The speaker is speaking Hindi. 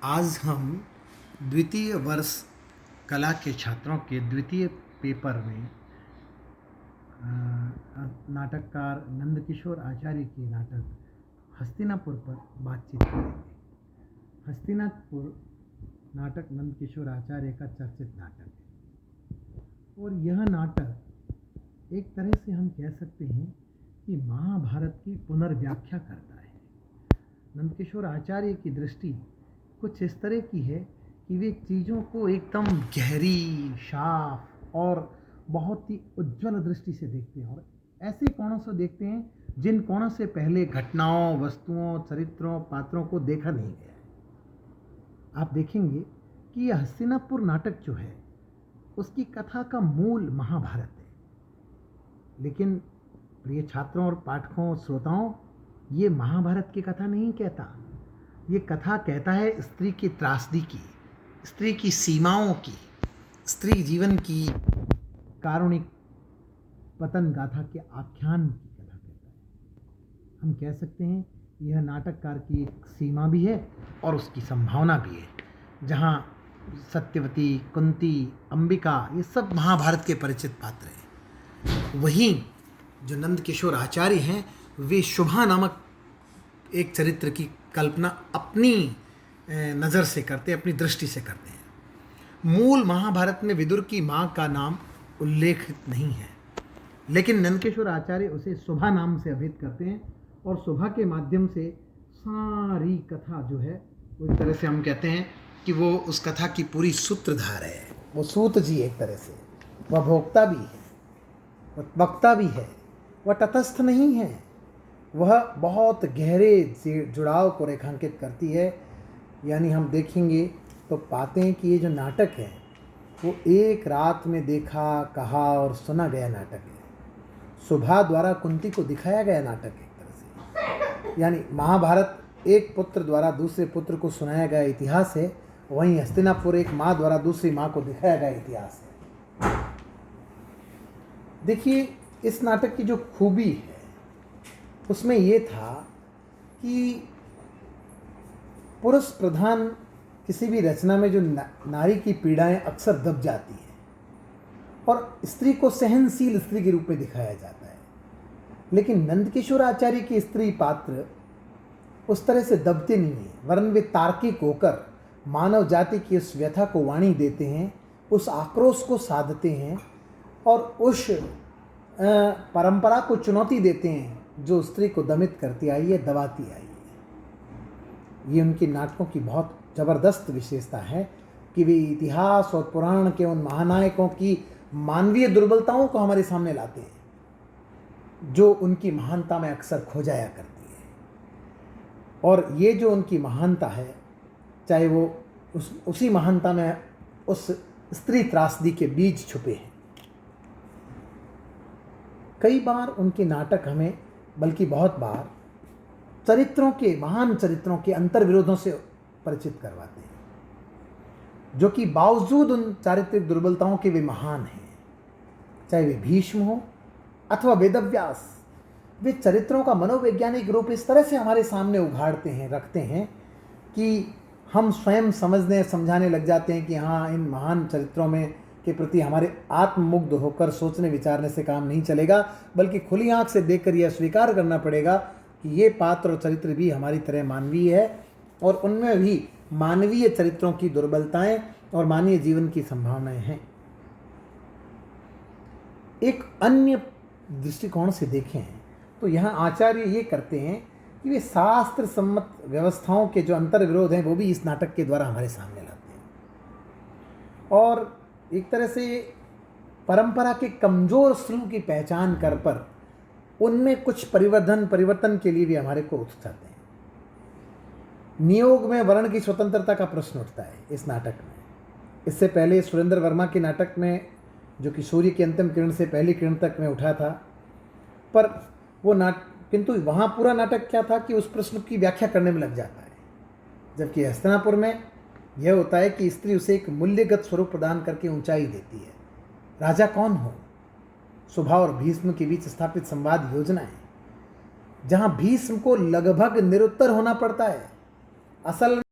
आज हम द्वितीय वर्ष कला के छात्रों के द्वितीय पेपर में नाटककार नंदकिशोर आचार्य के नाटक हस्तिनापुर पर बातचीत करेंगे। हस्तिनापुर नाटक नंदकिशोर आचार्य का चर्चित नाटक है और यह नाटक एक तरह से हम कह सकते हैं कि महाभारत की पुनर्व्याख्या करता है। नंदकिशोर आचार्य की दृष्टि कुछ इस तरह की है कि वे चीज़ों को एकदम गहरी, साफ और बहुत ही उज्ज्वल दृष्टि से देखते हैं और ऐसे कोणों से देखते हैं जिन कोणों से पहले घटनाओं, वस्तुओं, चरित्रों, पात्रों को देखा नहीं गया है। आप देखेंगे कि यह हस्तिनापुर नाटक जो है उसकी कथा का मूल महाभारत है, लेकिन प्रिय छात्रों और पाठकों, श्रोताओं, ये महाभारत की कथा नहीं कहता। ये कथा कहता है स्त्री की त्रासदी की, स्त्री की सीमाओं की, स्त्री जीवन की कारुणिक पतन गाथा के आख्यान की कथा कहता है। हम कह सकते हैं यह नाटककार की एक सीमा भी है और उसकी संभावना भी है, जहाँ सत्यवती, कुंती, अंबिका ये सब महाभारत के परिचित पात्र हैं। वहीं जो नंदकिशोर आचार्य हैं वे शुभा नामक एक चरित्र की कल्पना अपनी नज़र से करते हैं, अपनी दृष्टि से करते हैं। मूल महाभारत में विदुर की माँ का नाम उल्लेखित नहीं है, लेकिन नंदकिशोर आचार्य उसे शुभा नाम से अभिहित करते हैं और शुभा के माध्यम से सारी कथा जो है वो एक तरह से हम कहते हैं कि वो उस कथा की पूरी सूत्रधार है। वो सूत जी एक तरह से, वह भोक्ता भी है, वह वक्ता भी है, वह तटस्थ नहीं है, वह बहुत गहरे जुड़ाव को रेखांकित करती है। यानी हम देखेंगे तो पाते हैं कि ये जो नाटक है वो एक रात में देखा, कहा और सुना गया नाटक है। सुभा द्वारा कुंती को दिखाया गया नाटक एक तरह से, यानी महाभारत एक पुत्र द्वारा दूसरे पुत्र को सुनाया गया इतिहास है, वहीं हस्तिनापुर एक माँ द्वारा दूसरी माँ को दिखाया गया इतिहास है। देखिए, इस नाटक की जो खूबी है उसमें ये था कि पुरुष प्रधान किसी भी रचना में जो नारी की पीड़ाएं अक्सर दब जाती हैं और स्त्री को सहनशील स्त्री के रूप में दिखाया जाता है, लेकिन नंदकिशोर आचार्य की स्त्री पात्र उस तरह से दबते नहीं हैं, वरन वे तार्किक होकर मानव जाति की उस व्यथा को वाणी देते हैं, उस आक्रोश को साधते हैं और उस परंपरा को चुनौती देते हैं जो स्त्री को दमित करती आई है, दबाती आई है। ये उनके नाटकों की बहुत ज़बरदस्त विशेषता है कि वे इतिहास और पुराण के उन महानायकों की मानवीय दुर्बलताओं को हमारे सामने लाते हैं जो उनकी महानता में अक्सर खो जाया करती है। और ये जो उनकी महानता है, चाहे वो उसी महानता में उस स्त्री त्रासदी के बीज छुपे हैं। कई बार उनके नाटक हमें, बल्कि बहुत बार, चरित्रों के, महान चरित्रों के अंतर्विरोधों से परिचित करवाते हैं, जो कि बावजूद उन चारित्रिक दुर्बलताओं के वे महान हैं। चाहे वे भीष्म हो अथवा वेदव्यास, वे चरित्रों का मनोवैज्ञानिक रूप इस तरह से हमारे सामने उघाड़ते हैं, रखते हैं कि हम स्वयं समझने, समझाने लग जाते हैं कि हाँ, इन महान चरित्रों में के प्रति हमारे आत्ममुग्ध होकर सोचने विचारने से काम नहीं चलेगा, बल्कि खुली आंख से देखकर यह स्वीकार करना पड़ेगा कि ये पात्र और चरित्र भी हमारी तरह मानवीय है और उनमें भी मानवीय चरित्रों की दुर्बलताएं और मानवीय जीवन की संभावनाएं हैं। एक अन्य दृष्टिकोण से देखें तो यहाँ आचार्य ये करते हैं कि वे शास्त्र सम्मत व्यवस्थाओं के जो अंतर्विरोध हैं वो भी इस नाटक के द्वारा हमारे सामने लाते हैं और एक तरह से परंपरा के कमजोर स्तरों की पहचान कर पर उनमें कुछ परिवर्तन के लिए भी हमारे को उकसाते हैं। नियोग में वर्ण की स्वतंत्रता का प्रश्न उठता है इस नाटक में। इससे पहले सुरेंद्र वर्मा के नाटक में, जो कि सूर्य की अंतिम किरण से पहली किरण तक में उठा था, पर वो किंतु वहाँ पूरा नाटक क्या था कि उस प्रश्न की व्याख्या करने में लग जाता है, जबकि हस्तिनापुर में यह होता है कि स्त्री उसे एक मूल्यगत स्वरूप प्रदान करके ऊंचाई देती है। राजा कौन हो, सुभा और भीष्म के बीच स्थापित संवाद योजना है, जहां भीष्म को लगभग निरुत्तर होना पड़ता है। असल